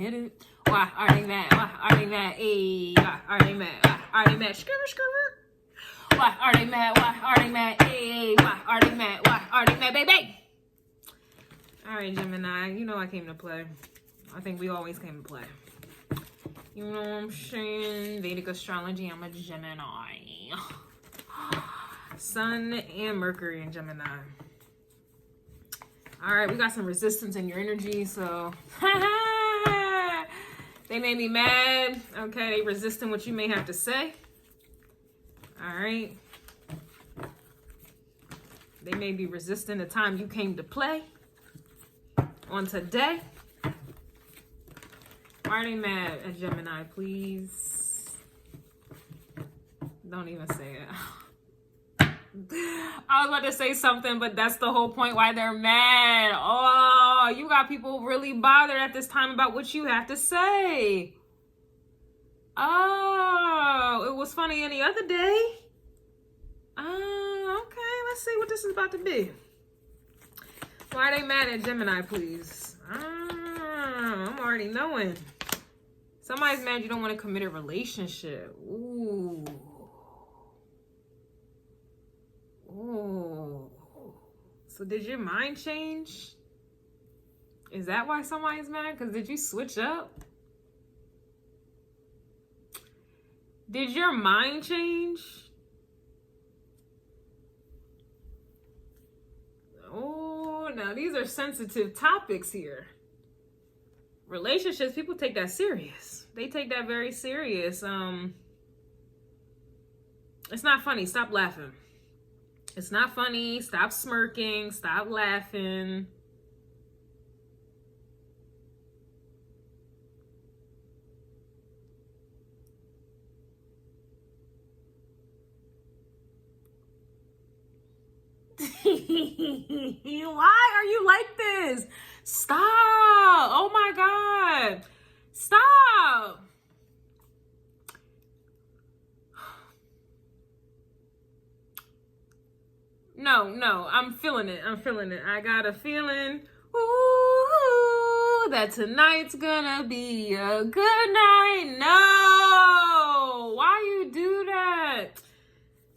hit it. Why are they mad? Why are they mad? Hey, why are they mad? Why are they mad? Skirt, skirt. Why are they mad? Why are they mad? Hey, why are they mad? Why are they mad, baby? All right, Gemini, you know I came to play. I think we always came to play. You know what I'm saying? Vedic astrology, I'm a Gemini. Sun and Mercury in Gemini. All right, we got some resistance in your energy, so they made me mad. Okay, they resisting what you may have to say. All right. They may be resisting the time you came to play on today. Why are they mad at Gemini? Please don't even say it. I was about to say something, but that's the whole point why they're mad. Oh, you got people really bothered at this time about what you have to say. Oh, it was funny any other day. Okay, let's see what this is about to be. Why are they mad at Gemini, please? I'm already knowing. Somebody's mad you don't want to commit a relationship. Ooh. Ooh. So did your mind change? Is that why somebody's mad? Because did you switch up? Did your mind change? Oh, now these are sensitive topics here. Relationships, people take that serious. They take that very serious. It's not funny. Stop laughing. It's not funny. Stop smirking. Stop laughing. Why are you like this? Stop. Oh my God. Stop. No, I'm feeling it. I got a feeling, ooh, that tonight's gonna be a good night. No, why you do that?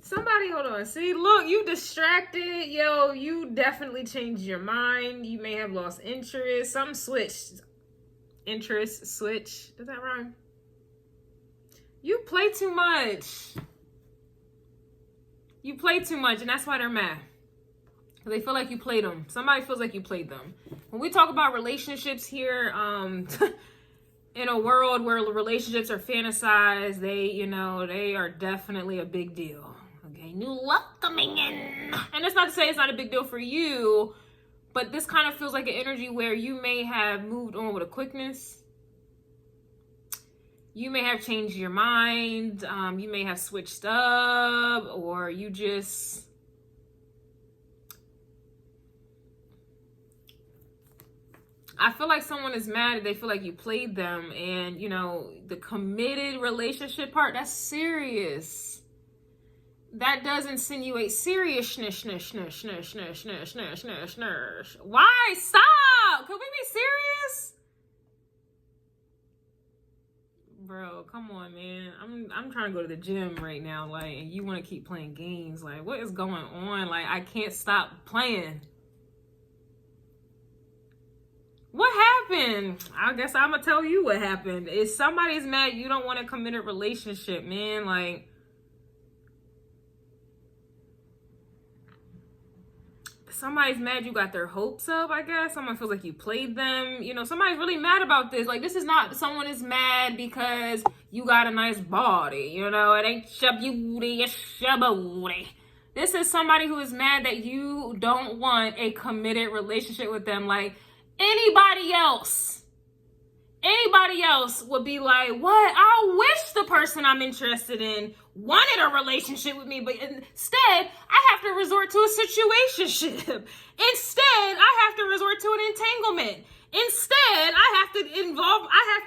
Somebody, hold on. See, look, you distracted. Yo, you definitely changed your mind. You may have lost interest. Some switched. Interest, switch. Does that rhyme? You play too much. You play too much, and that's why they're mad. They feel like you played them. Somebody feels like you played them. When we talk about relationships here, in a world where relationships are fantasized, they are definitely a big deal. Okay, new love coming in. And that's not to say it's not a big deal for you, but this kind of feels like an energy where you may have moved on with a quickness. You may have changed your mind. You may have switched up, or you just... I feel like someone is mad. They feel like you played them, and the committed relationship part, that's serious. That does insinuate seriousness. Why? Stop! Can we be serious? Bro, come on, man. I'm trying to go to the gym right now, like, and you want to keep playing games. Like, what is going on? Like, I can't stop playing. What happened? I guess I'm gonna tell you what happened. If somebody's mad you don't want to commit a relationship, man, like, somebody's mad you got their hopes up, I guess. Someone feels like you played them. Somebody's really mad about this. Like, this is not, someone is mad because you got a nice body. It ain't your beauty, it's your booty. This is somebody who is mad that you don't want a committed relationship with them. Like, anybody else would be like, what? I wish the person I'm interested in wanted a relationship with me, but instead I have to resort to a situationship. Instead, I have to resort to an entanglement. Instead, I have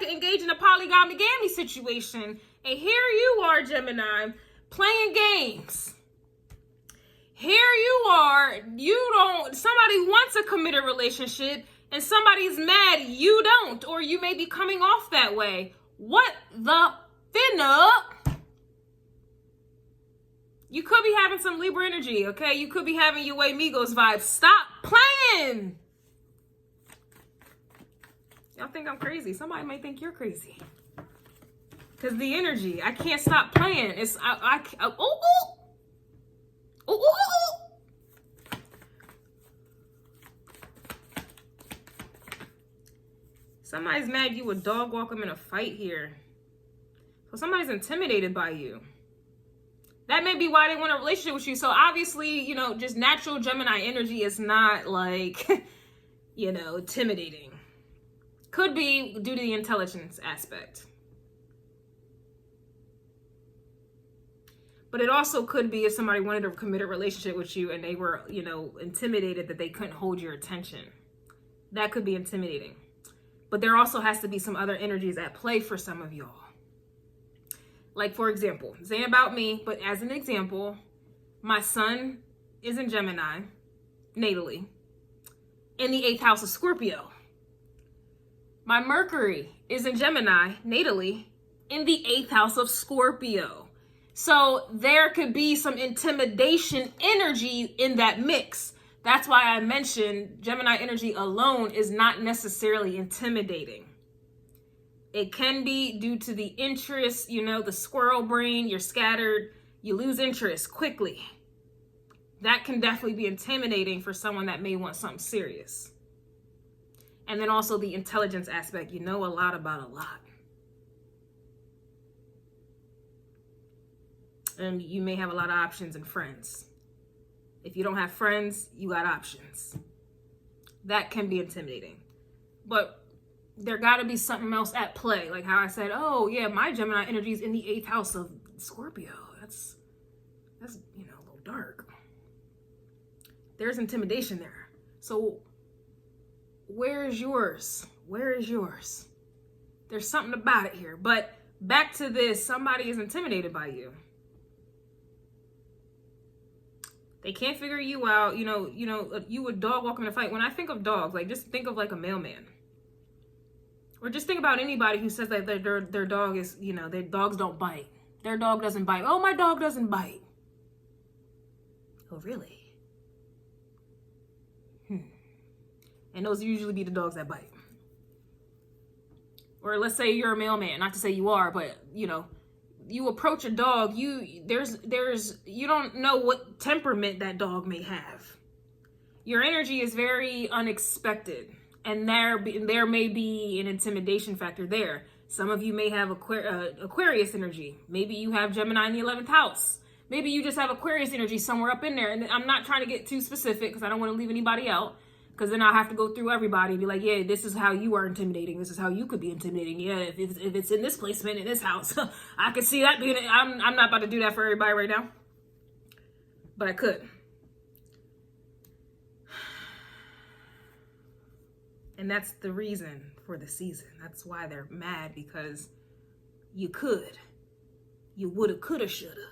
to engage in a polygamy situation. And here you are, Gemini, playing games. Here you are, somebody wants a committed relationship, and somebody's mad you don't, or you may be coming off that way. What the finna? You could be having some Libra energy, okay? You could be having your way Migos vibes. Stop playing. Y'all think I'm crazy. Somebody may think you're crazy. Because the energy, I can't stop playing. It's, Somebody's mad you would dog walk them in a fight here. So somebody's intimidated by you. That may be why they want a relationship with you. So obviously, you know, just natural Gemini energy is not like, you know, intimidating. Could be due to the intelligence aspect. But it also could be if somebody wanted a committed relationship with you and they were, you know, intimidated that they couldn't hold your attention. That could be intimidating. But there also has to be some other energies at play for some of y'all. Like, for example, saying about me, but as an example, my sun is in Gemini, natally, in the 8th house of Scorpio. My Mercury is in Gemini, natally, in the 8th house of Scorpio. So there could be some intimidation energy in that mix. That's why I mentioned Gemini energy alone is not necessarily intimidating. It can be due to the interest, you know, the squirrel brain, you're scattered, you lose interest quickly. That can definitely be intimidating for someone that may want something serious. And then also the intelligence aspect, you know a lot about a lot. And you may have a lot of options and friends. If you don't have friends, you got options. That can be intimidating. But there got to be something else at play. Like how I said, oh yeah, my Gemini energy is in the 8th house of Scorpio. That's you know, a little dark. There's intimidation there. So where is yours? Where is yours? There's something about it here. But back to this, somebody is intimidated by you. They can't figure you out. You know, you would dog walk in a fight. When I think of dogs, like just think of like a mailman. Or just think about anybody who says that their dog is, you know, their dogs don't bite. Their dog doesn't bite. Oh, my dog doesn't bite. Oh, really? And those usually be the dogs that bite. Or let's say you're a mailman. Not to say you are, but, you know, you approach a dog, you don't know what temperament that dog may have. Your energy is very unexpected. And there may be an intimidation factor there. Some of you may have Aquarius energy. Maybe you have Gemini in the 11th house. Maybe you just have Aquarius energy somewhere up in there. And I'm not trying to get too specific because I don't want to leave anybody out. Because then I'll have to go through everybody and be like, yeah, this is how you are intimidating. This is how you could be intimidating. Yeah, if it's in this placement, in this house, I could see that being, I'm not about to do that for everybody right now. But I could. And that's the reason for the season. That's why they're mad, because you could. You woulda, coulda, shoulda.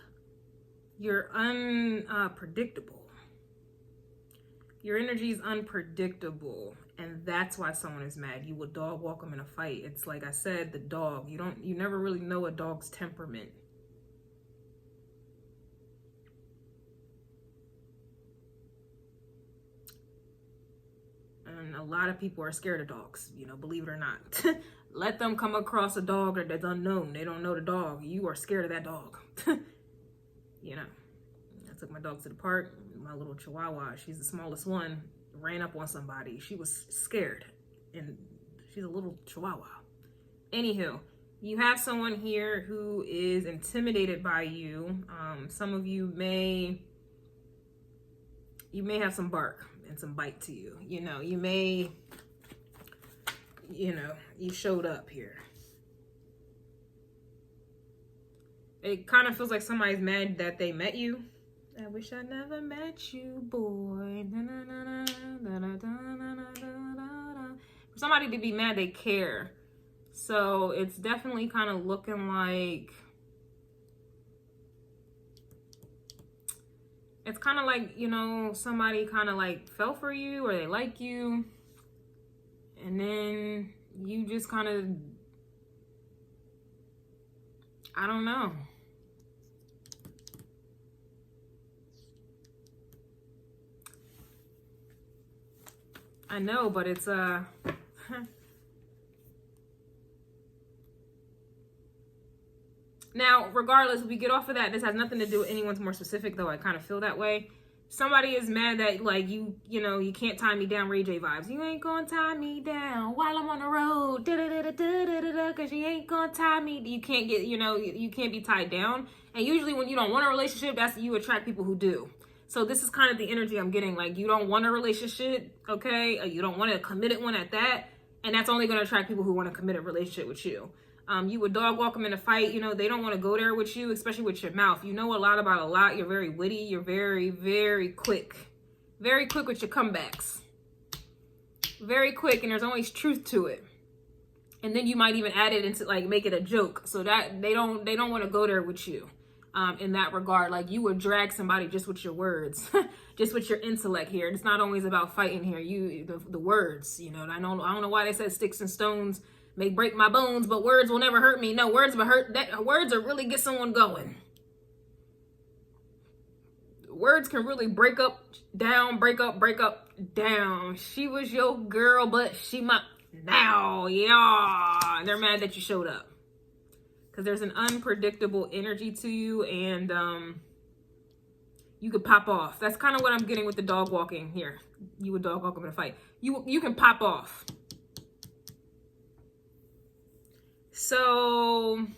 You're unpredictable. Your energy is unpredictable, and that's why someone is mad. You would dog walk them in a fight. It's like I said, the dog. You never really know a dog's temperament. And a lot of people are scared of dogs, you know, believe it or not. Let them come across a dog that's unknown. They don't know the dog. You are scared of that dog. You know, I took my dog to the park. My little Chihuahua, she's the smallest one, ran up on somebody. She was scared, and she's a little Chihuahua. Anywho, you have someone here who is intimidated by you. Some of you may have some bark and some bite to you. You know, you may, you know, you showed up here. It kind of feels like somebody's mad that they met you. I wish I never met you, boy. For somebody to be mad, they care. So it's definitely kind of looking like, it's kind of like, you know, somebody kind of like fell for you or they like you. And then you just kind of, I don't know. I know, but it's now, regardless, we get off of that. This has nothing to do with anyone's more specific, though I kind of feel that way. Somebody is mad that, like, you know, you can't tie me down, Ray J vibes. You ain't gonna tie me down while I'm on the road, because you ain't gonna tie me. You can't get, you know, you can't be tied down. And usually when you don't want a relationship, that's, you attract people who do. So this is kind of the energy I'm getting. Like, you don't want a relationship, okay? You don't want a committed one at that. And that's only going to attract people who want a committed relationship with you. You would dog walk them in a fight. You know, they don't want to go there with you, especially with your mouth. You know a lot about a lot. You're very witty. You're very, very quick. Very quick with your comebacks. Very quick, and there's always truth to it. And then you might even add it into, like, make it a joke. So that they don't want to go there with you. In that regard, like, you would drag somebody just with your words, just with your intellect here. It's not always about fighting here. The words, you know, I don't know why they said sticks and stones may break my bones, but words will never hurt me. No, words will words will really get someone going. Words can really break up, down, break up, down. She was your girl, but she might now, yeah. They're mad that you showed up. Because there's an unpredictable energy to you, and you could pop off. That's kind of what I'm getting with the dog walking here. You would dog walk them in a fight. You can pop off. So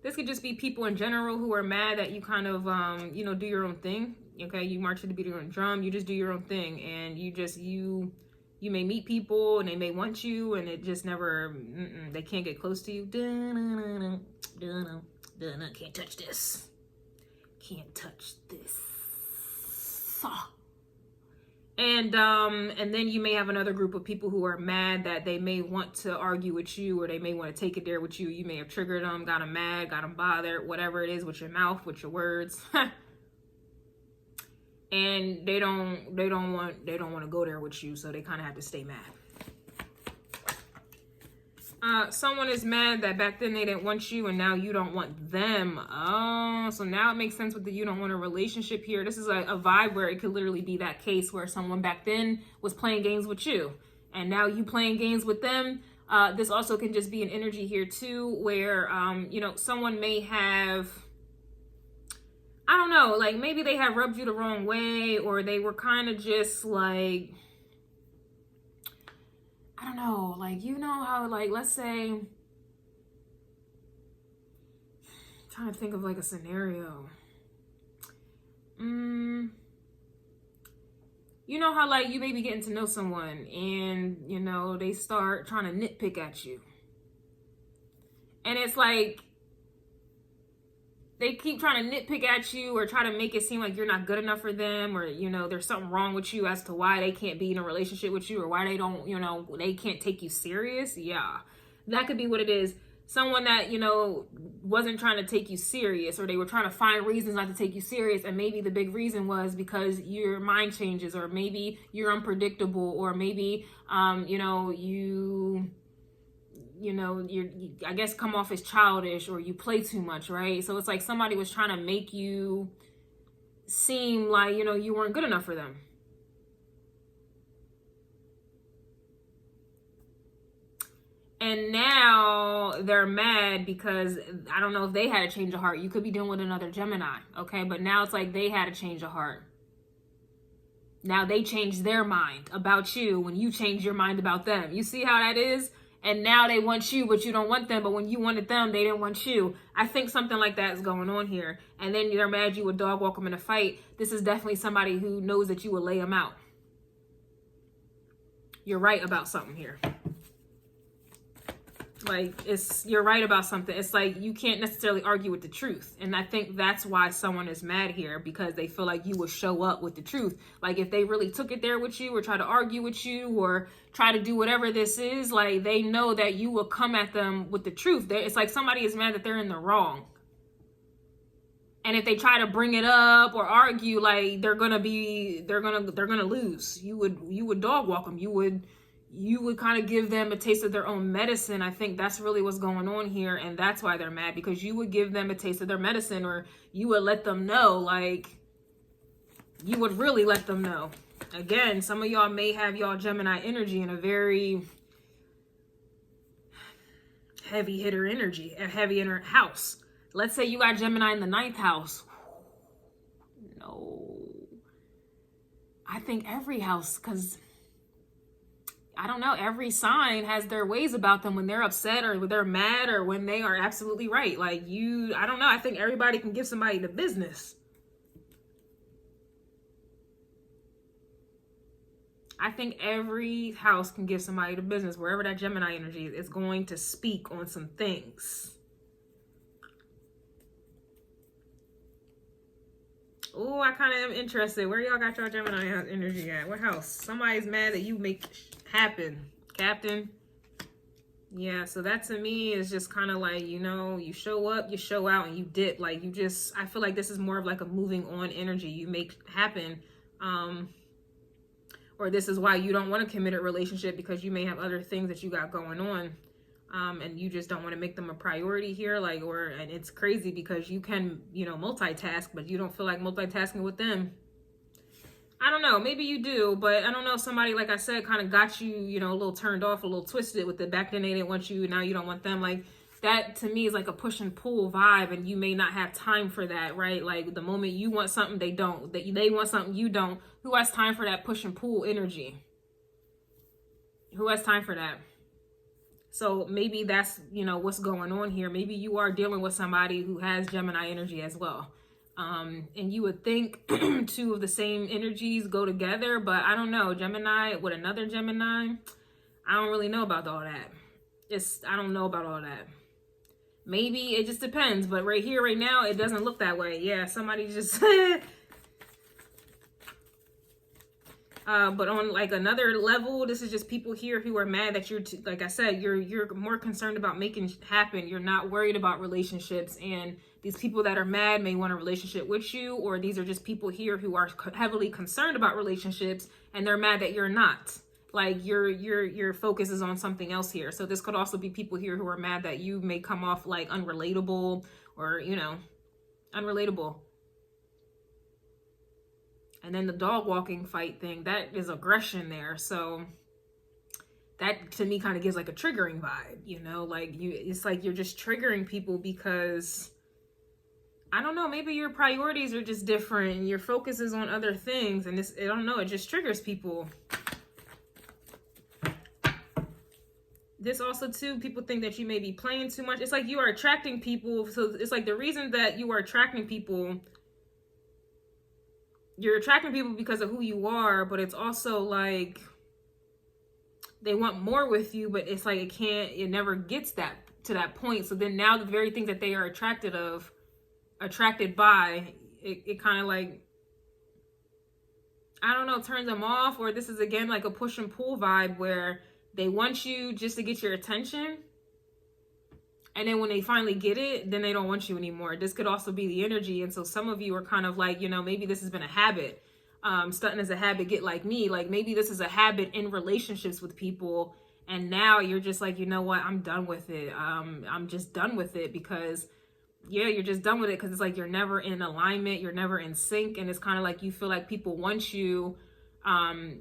this could just be people in general who are mad that you kind of, you know, do your own thing. Okay, you march to the beat of your own drum. You just do your own thing, and you may meet people and they may want you, and it just never, they can't get close to you. Can't touch this. Can't touch this. And then you may have another group of people who are mad that they may want to argue with you, or they may want to take it there with you. You may have triggered them, got them mad, got them bothered, whatever it is, with your mouth, with your words. And they don't want to go there with you, so they kind of have to stay mad. Someone is mad that back then they didn't want you and now you don't want them. Oh, so now it makes sense with the you don't want a relationship here. This is a vibe where it could literally be that case where someone back then was playing games with you and now you playing games with them. This also can just be an energy here too, where, you know, someone may have, I don't know, like maybe they have rubbed you the wrong way, or they were kind of just like, I don't know, like, you know how, like, let's say, I'm trying to think of like a scenario. You know how, like, you may be getting to know someone and, you know, they start trying to nitpick at you. And it's like, they keep trying to nitpick at you or try to make it seem like you're not good enough for them, or, you know, there's something wrong with you as to why they can't be in a relationship with you, or why they don't, you know, they can't take you serious. Yeah, that could be what it is. Someone that, you know, wasn't trying to take you serious, or they were trying to find reasons not to take you serious, and maybe the big reason was because your mind changes, or maybe you're unpredictable, or maybe, you know, you I guess come off as childish, or you play too much, right? So it's like somebody was trying to make you seem like, you know, you weren't good enough for them. And now they're mad because I don't know if they had a change of heart. You could be dealing with another Gemini, okay? But now it's like they had a change of heart. Now they changed their mind about you when you changed your mind about them. You see how that is? And now they want you, but you don't want them. But when you wanted them, they didn't want you. I think something like that is going on here. And then they're mad you would dog walk them in a fight. This is definitely somebody who knows that you will lay them out. You're right about something here. Like, you're right about something. It's like you can't necessarily argue with the truth. And I think that's why someone is mad here, because they feel like you will show up with the truth. Like, if they really took it there with you, or try to argue with you, or try to do whatever this is, like, they know that you will come at them with the truth. It's like somebody is mad that they're in the wrong. And if they try to bring it up or argue, like they're gonna lose. You would dog walk them. You would kind of give them a taste of their own medicine. I think that's really what's going on here, and that's why they're mad, because you would give them a taste of their medicine, or you would let them know, like you would really let them know. Again, some of y'all may have y'all Gemini energy in a very heavy hitter energy, a heavy inner house. Let's say you got Gemini in the 9th house. No. I think every house, because I don't know, every sign has their ways about them when they're upset or when they're mad or when they are absolutely right. Like I don't know. I think everybody can give somebody the business. I think every house can give somebody the business. Wherever that Gemini energy is going to speak on some things. Oh, I kind of am interested. Where y'all got y'all Gemini energy at? What house? Somebody's mad that you make happen, Captain. Yeah, so that to me is just kind of like, you know, you show up, you show out, and you dip. Like, I feel like this is more of like a moving on energy. You make happen. Or this is why you don't want a committed relationship, because you may have other things that you got going on. And you just don't want to make them a priority here. And it's crazy because you can, you know, multitask, but you don't feel like multitasking with them. I don't know, maybe you do, but I don't know, somebody, like I said, kind of got you, you know, a little turned off, a little twisted with it. Back then they didn't want you, now you don't want them. Like, that to me is like a push and pull vibe, and you may not have time for that, right? Like, the moment you want something, they don't. They want something, you don't. Who has time for that push and pull energy? Who has time for that? So maybe that's, you know, what's going on here. Maybe you are dealing with somebody who has Gemini energy as well. And you would think two of the same energies go together, but I don't know. Gemini with another Gemini, I don't really know about all that. I don't know about all that. Maybe it just depends, but right here, right now, it doesn't look that way. Yeah, somebody just... but on like another level, this is just people here who are mad that like I said, you're more concerned about making happen. You're not worried about relationships, and these people that are mad may want a relationship with you, or these are just people here who are heavily concerned about relationships, and they're mad that you're not. Like your focus is on something else here. So this could also be people here who are mad that you may come off like unrelatable, or, you know, unrelatable. And then the dog walking fight thing, that is aggression there. So that to me kind of gives like a triggering vibe, you know, like it's like you're just triggering people because, I don't know, maybe your priorities are just different. Your focus is on other things, and I don't know, it just triggers people. This also too, people think that you may be playing too much. It's like you are attracting people. So it's like the reason that you are attracting people, you're attracting people because of who you are, but it's also like they want more with you, but it's like it never gets to that point. So then now the very things that they are attracted by, it kind of like, I don't know, turns them off. Or this is again like a push and pull vibe where they want you just to get your attention, and then when they finally get it, then they don't want you anymore. This could also be the energy. And so some of you are kind of like, you know, maybe this has been a habit. Starting as a habit, get like me. Like maybe this is a habit in relationships with people, and now you're just like, you know what, I'm done with it. I'm just done with it because, yeah, you're just done with it because it's like you're never in alignment. You're never in sync. And it's kind of like you feel like people want you,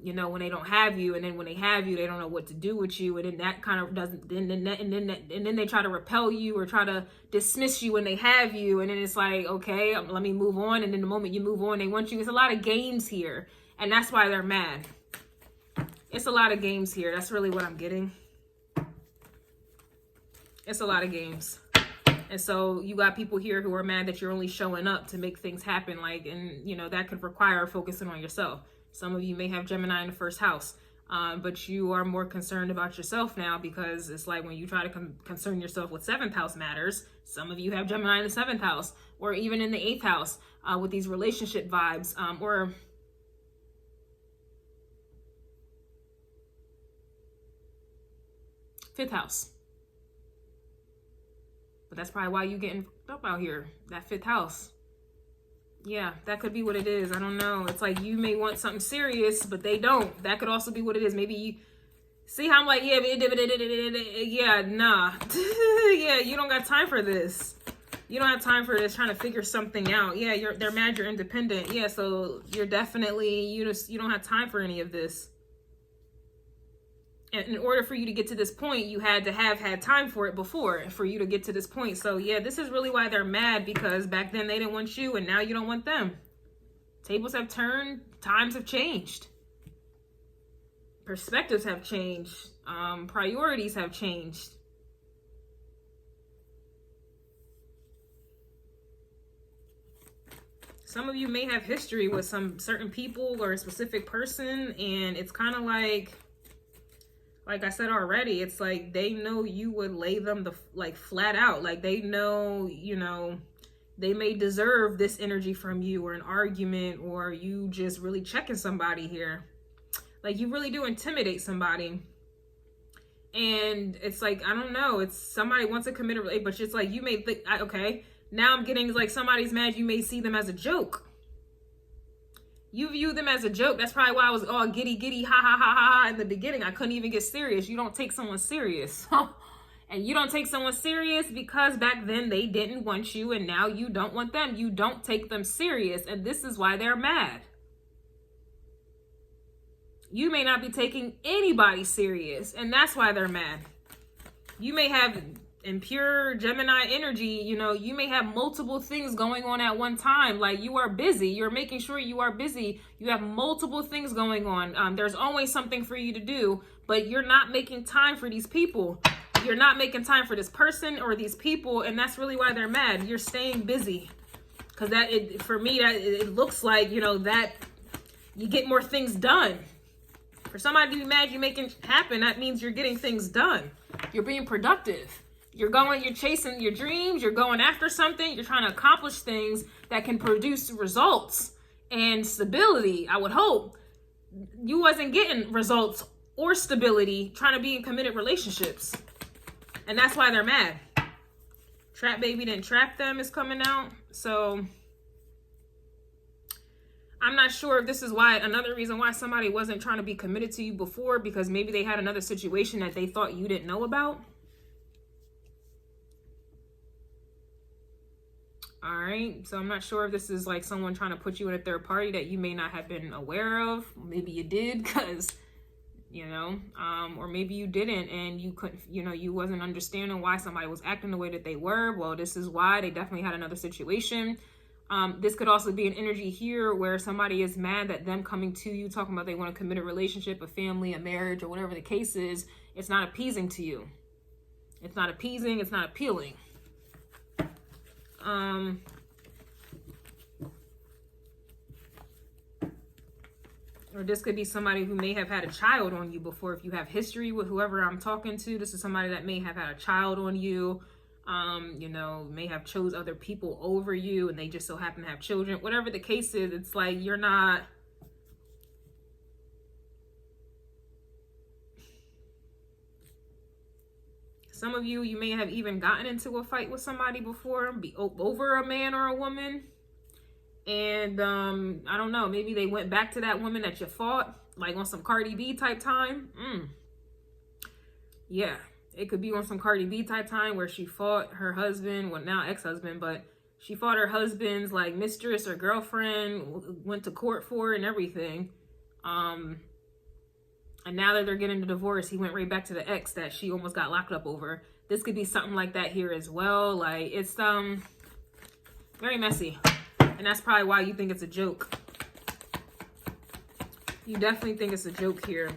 you know, when they don't have you, and then when they have you, they don't know what to do with you, and then that kind of doesn't. And then they try to repel you or try to dismiss you when they have you, and then it's like, okay, let me move on. And then the moment you move on, they want you. It's a lot of games here, and that's why they're mad. It's a lot of games here. That's really what I'm getting. It's a lot of games. And so you got people here who are mad that you're only showing up to make things happen. Like, and you know, that could require focusing on yourself. Some of you may have Gemini in the first house, but you are more concerned about yourself now, because it's like when you try to concern yourself with 7th house matters, some of you have Gemini in the 7th house, or even in the 8th house with these relationship vibes, or fifth house. But that's probably why you getting fucked up out here, that 5th house. Yeah, that could be what it is. I don't know. It's like you may want something serious, but they don't. That could also be what it is. Maybe you see how I'm like, yeah, yeah, nah. Yeah, you don't got time for this. You don't have time for this, trying to figure something out. Yeah, they're mad you're independent. Yeah, so you're definitely, you don't have time for any of this. And in order for you to get to this point, you had to have had time for it before, for you to get to this point. So yeah, this is really why they're mad, because back then they didn't want you and now you don't want them. Tables have turned, times have changed. Perspectives have changed. Priorities have changed. Some of you may have history with some certain people or a specific person, and it's kind of like I said already, it's like they know you would lay them flat out. Like they know, they may deserve this energy from you, or an argument, or you just really checking somebody here. Like you really do intimidate somebody. And it's like, I don't know, it's somebody wants to commit a relationship, but it's like you may think, okay, now I'm getting like somebody's mad, you may see them as a joke. You view them as a joke. That's probably why I was all giddy, ha, ha, ha, ha, in the beginning. I couldn't even get serious. You don't take someone serious. And you don't take someone serious because back then they didn't want you and now you don't want them. You don't take them serious. And this is why they're mad. You may not be taking anybody serious, and that's why they're mad. You may have, in pure Gemini energy, you may have multiple things going on at one time. Like you are busy. You're making sure you are busy. You have multiple things going on. There's always something for you to do, but you're not making time for these people. You're not making time for this person or these people, and that's really why they're mad. You're staying busy. Because for me, it looks like, that you get more things done. For somebody to be mad you making it happen, that means you're getting things done. You're being productive. You're chasing your dreams. You're going after something. You're trying to accomplish things that can produce results and stability. I would hope you wasn't getting results or stability trying to be in committed relationships. And that's why they're mad. Trap Baby Didn't Trap Them is coming out. So I'm not sure if this is another reason why somebody wasn't trying to be committed to you before, because maybe they had another situation that they thought you didn't know about. All right. So I'm not sure if this is like someone trying to put you in a third party that you may not have been aware of. Maybe you did because, or maybe you didn't and you couldn't, you wasn't understanding why somebody was acting the way that they were. Well, this is why. They definitely had another situation. This could also be an energy here where somebody is mad that them coming to you, talking about they want to commit a relationship, a family, a marriage, or whatever the case is. It's not appeasing to you. It's not appeasing. It's not appealing. Or this could be somebody who may have had a child on you before. If you have history with whoever I'm talking to, this is somebody that may have had a child on you. May have chose other people over you and they just so happen to have children. Whatever the case is, it's like you're not. Some of you may have even gotten into a fight with somebody before, over a man or a woman. And I don't know, maybe they went back to that woman that you fought, like on some Cardi B type time. Yeah. It could be on some Cardi B type time where she fought her husband, well now ex-husband, but she fought her husband's like mistress or girlfriend, went to court for it and everything. And now that they're getting a divorce, he went right back to the ex that she almost got locked up over. This could be something like that here as well. Like it's very messy. And that's probably why you think it's a joke. You definitely think it's a joke here.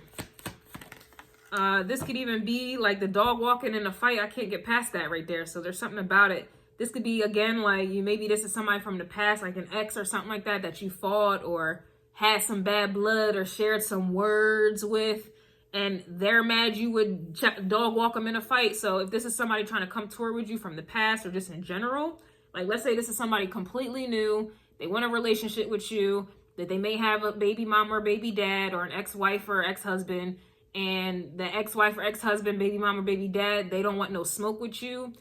This could even be like the dog walking in a fight. I can't get past that right there. So there's something about it. This could be, again, like maybe this is somebody from the past, like an ex or something like that you fought or had some bad blood or shared some words with. And they're mad you would dog walk them in a fight. So if this is somebody trying to come toward with you from the past or just in general, like let's say this is somebody completely new. They want a relationship with you, that they may have a baby mama or baby dad or an ex-wife or ex-husband. And the ex-wife or ex-husband, baby mama, baby dad, they don't want no smoke with you.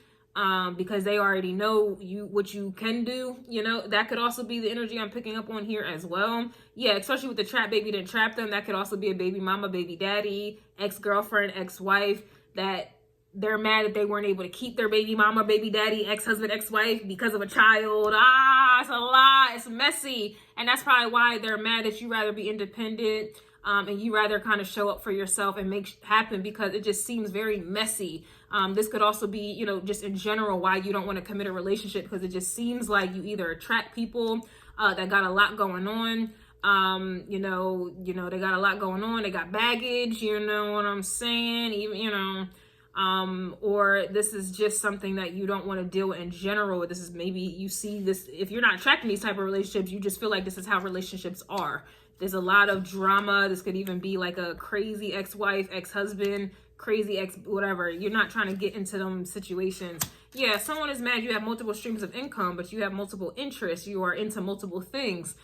because they already know what you can do. You know, that could also be the energy I'm picking up on here as well. Yeah, especially with the trap baby didn't trap them. That could also be a baby mama, baby daddy, ex-girlfriend, ex-wife, that they're mad that they weren't able to keep their baby mama, baby daddy, ex-husband, ex-wife because of a child. It's a lot. It's messy. And that's probably why they're mad that you rather be independent, and you rather kind of show up for yourself and make happen, because it just seems very messy. This could also be, you know, just in general why you don't want to commit a relationship, because it just seems like you either attract people that got a lot going on. You know, they got a lot going on. They got baggage, you know what I'm saying? Even, you know, or this is just something that you don't want to deal with in general. This is, maybe you see this, if you're not attracting these type of relationships, you just feel like this is how relationships are. There's a lot of drama. This could even be like a crazy ex-wife, ex-husband, crazy ex, whatever. You're not trying to get into them situations. Yeah, someone is mad you have multiple streams of income, but you have multiple interests. You are into multiple things.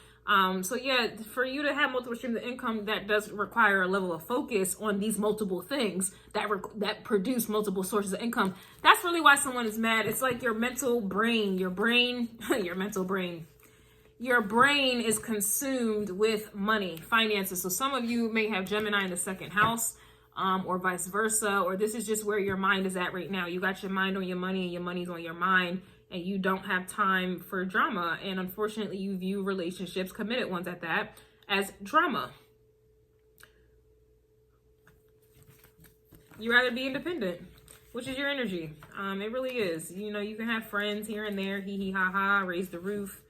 So yeah, for you to have multiple streams of income, that does require a level of focus on these multiple things that produce multiple sources of income. That's really why someone is mad. It's like your mental brain, your mental brain. Your brain is consumed with money, finances. So some of you may have Gemini in the second house, or vice versa, or this is just where your mind is at right now. You got your mind on your money and your money's on your mind, and you don't have time for drama. And unfortunately, you view relationships, committed ones at that, as drama. You rather be independent, which is your energy. It really is. You know, you can have friends here and there, hee hee ha ha, raise the roof.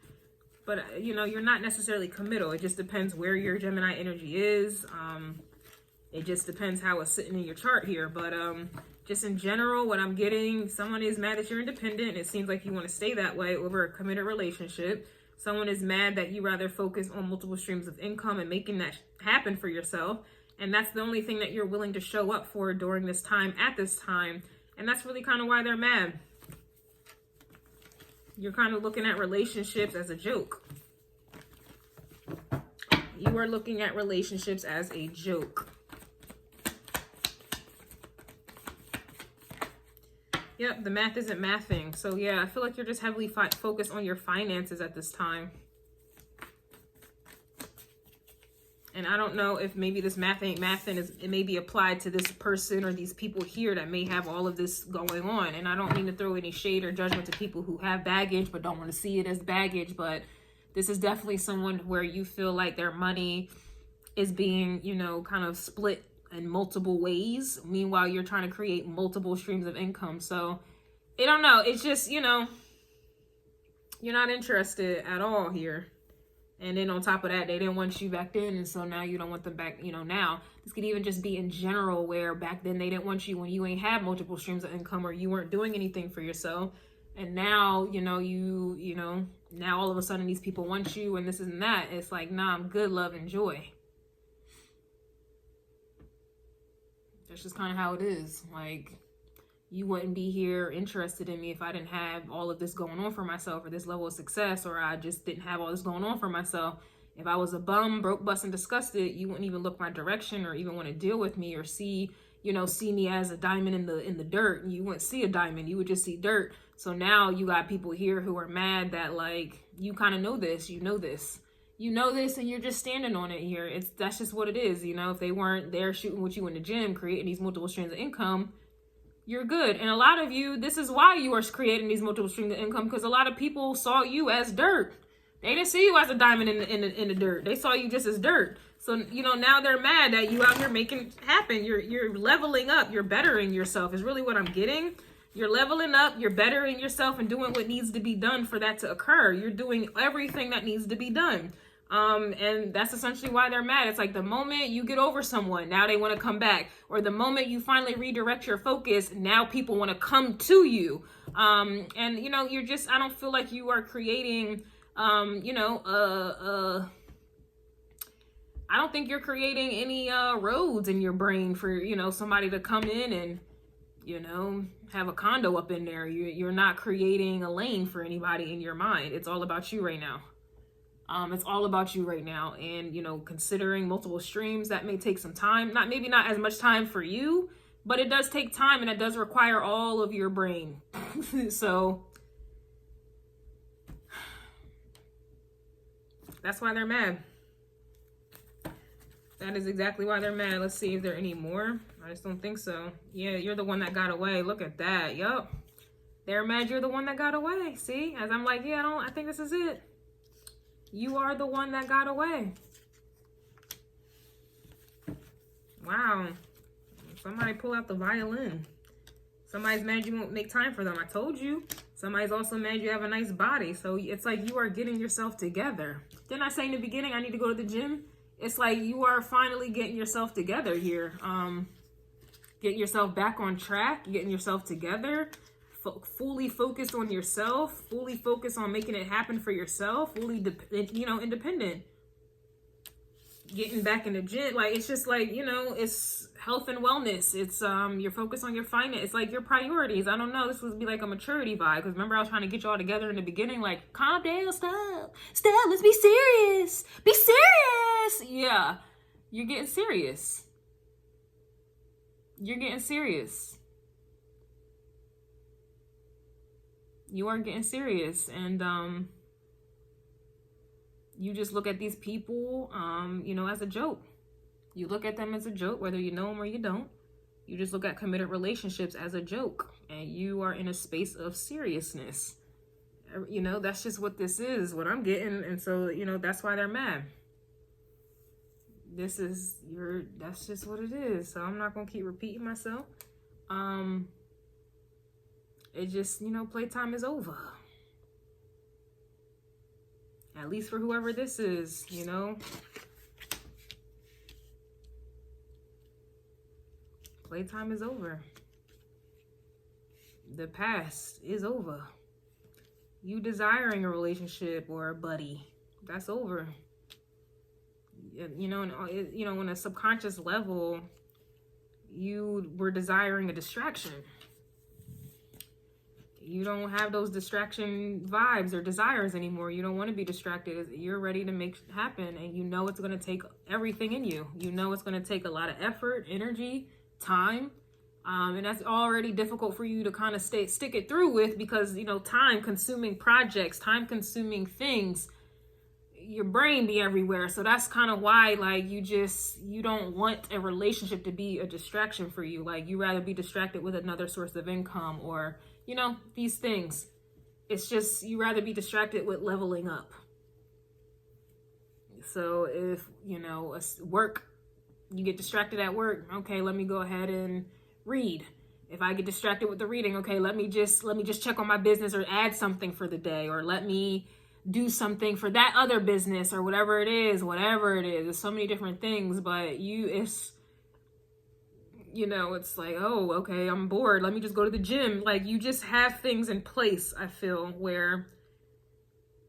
But, you know, you're not necessarily committal. It just depends where your Gemini energy is. It just depends how it's sitting in your chart here. But just in general, what I'm getting, someone is mad that you're independent. It seems like you want to stay that way over a committed relationship. Someone is mad that you rather focus on multiple streams of income and making that happen for yourself. And that's the only thing that you're willing to show up for during this time, at this time. And that's really kind of why they're mad. You're kind of looking at relationships as a joke. You are looking at relationships as a joke. Yep, the math isn't mathing. So yeah, I feel like you're just heavily focused on your finances at this time. And I don't know if maybe this math ain't mathing. It may be applied to this person or these people here that may have all of this going on. And I don't mean to throw any shade or judgment to people who have baggage but don't want to see it as baggage. But this is definitely someone where you feel like their money is being, you know, kind of split in multiple ways. Meanwhile, you're trying to create multiple streams of income. So I don't know. It's just, you know, you're not interested at all here. And then on top of that, they didn't want you back then. And so now you don't want them back, you know, now. This could even just be in general where back then they didn't want you when you ain't had multiple streams of income or you weren't doing anything for yourself. And now, you know, you know, now all of a sudden these people want you and this and that. It's like, nah, I'm good, love, and joy. That's just kind of how it is. Like, you wouldn't be here interested in me if I didn't have all of this going on for myself, or this level of success, or I just didn't have all this going on for myself. If I was a bum, broke, bust, and disgusted, you wouldn't even look my direction or even want to deal with me or see, you know, see me as a diamond in the dirt. You wouldn't see a diamond, you would just see dirt. So now you got people here who are mad that, like, you kind of know this, you know this, and you're just standing on it here. That's just what it is. You know, if they weren't there shooting with you in the gym, creating these multiple streams of income, you're good. And a lot of you, this is why you are creating these multiple streams of income, because a lot of people saw you as dirt. They didn't see you as a diamond in the dirt. They saw you just as dirt. So, you know, now they're mad that you out here making it happen. You're leveling up. You're bettering yourself is really what I'm getting. You're leveling up. You're bettering yourself and doing what needs to be done for that to occur. You're doing everything that needs to be done. And that's essentially why they're mad. It's like the moment you get over someone, now they want to come back. Or the moment you finally redirect your focus, now people want to come to you. And, you know, you're just, I don't feel like you are creating, you know, I don't think you're creating any roads in your brain for, you know, somebody to come in and, you know, have a condo up in there. You're not creating a lane for anybody in your mind. It's all about you right now. It's all about you right now. And, you know, considering multiple streams, that may take some time. Maybe not as much time for you, But it does take time, and it does require all of your brain. So that's why they're mad. That is exactly why they're mad. Let's see if there are any more. I just don't think so. Yeah, you're the one that got away. Look at that. Yup. They're mad you're the one that got away. See? As I'm like, yeah, I think this is it. You are the one that got away. Wow. Somebody pull out the violin. Somebody's mad you won't make time for them. I told you. Somebody's also mad you have a nice body. So it's like you are getting yourself together. Didn't I say in the beginning I need to go to the gym? It's like you are finally getting yourself together here. Getting yourself back on track, getting yourself together, fully focused on yourself, fully focused on making it happen for yourself, fully, independent. Getting back in the gym, like, it's just like, it's health and wellness. It's you're focused on your finance. It's like your priorities. I don't know. This would be like a maturity vibe. Because remember, I was trying to get y'all together in the beginning, like, calm down, stop, let's be serious. Be serious. Yeah, you're getting serious. You're getting serious. You are getting serious, and you just look at these people, as a joke. You look at them as a joke, whether you know them or you don't. You just look at committed relationships as a joke, and you are in a space of seriousness. That's just what this is, what I'm getting, and so, that's why they're mad. That's just what it is. So I'm not gonna keep repeating myself. It just, playtime is over. At least for whoever this is, Playtime is over. The past is over. You desiring a relationship or a buddy, that's over. On a subconscious level, you were desiring a distraction. You don't have those distraction vibes or desires anymore. You don't want to be distracted. You're ready to make it happen, and it's going to take everything in you. It's going to take a lot of effort, energy, time, and that's already difficult for you to kind of stick it through with, because time-consuming projects, time-consuming things, your brain be everywhere. So that's kind of why, like, you don't want a relationship to be a distraction for you. Like, you rather be distracted with another source of income, or these things. It's just, you rather be distracted with leveling up. So if work, you get distracted at work, okay, let me go ahead and read. If I get distracted with the reading, okay, let me just check on my business or add something for the day, or let me do something for that other business, or whatever it is. There's so many different things, but it's like, oh, okay, I'm bored, let me just go to the gym. Like, you just have things in place, I feel, where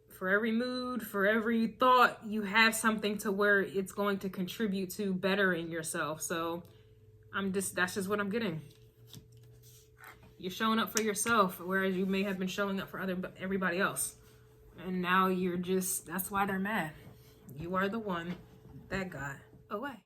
for every mood, for every thought, you have something to where it's going to contribute to bettering yourself. So that's just what I'm getting. You're showing up for yourself, whereas you may have been showing up for everybody else. And now that's why they're mad. You are the one that got away.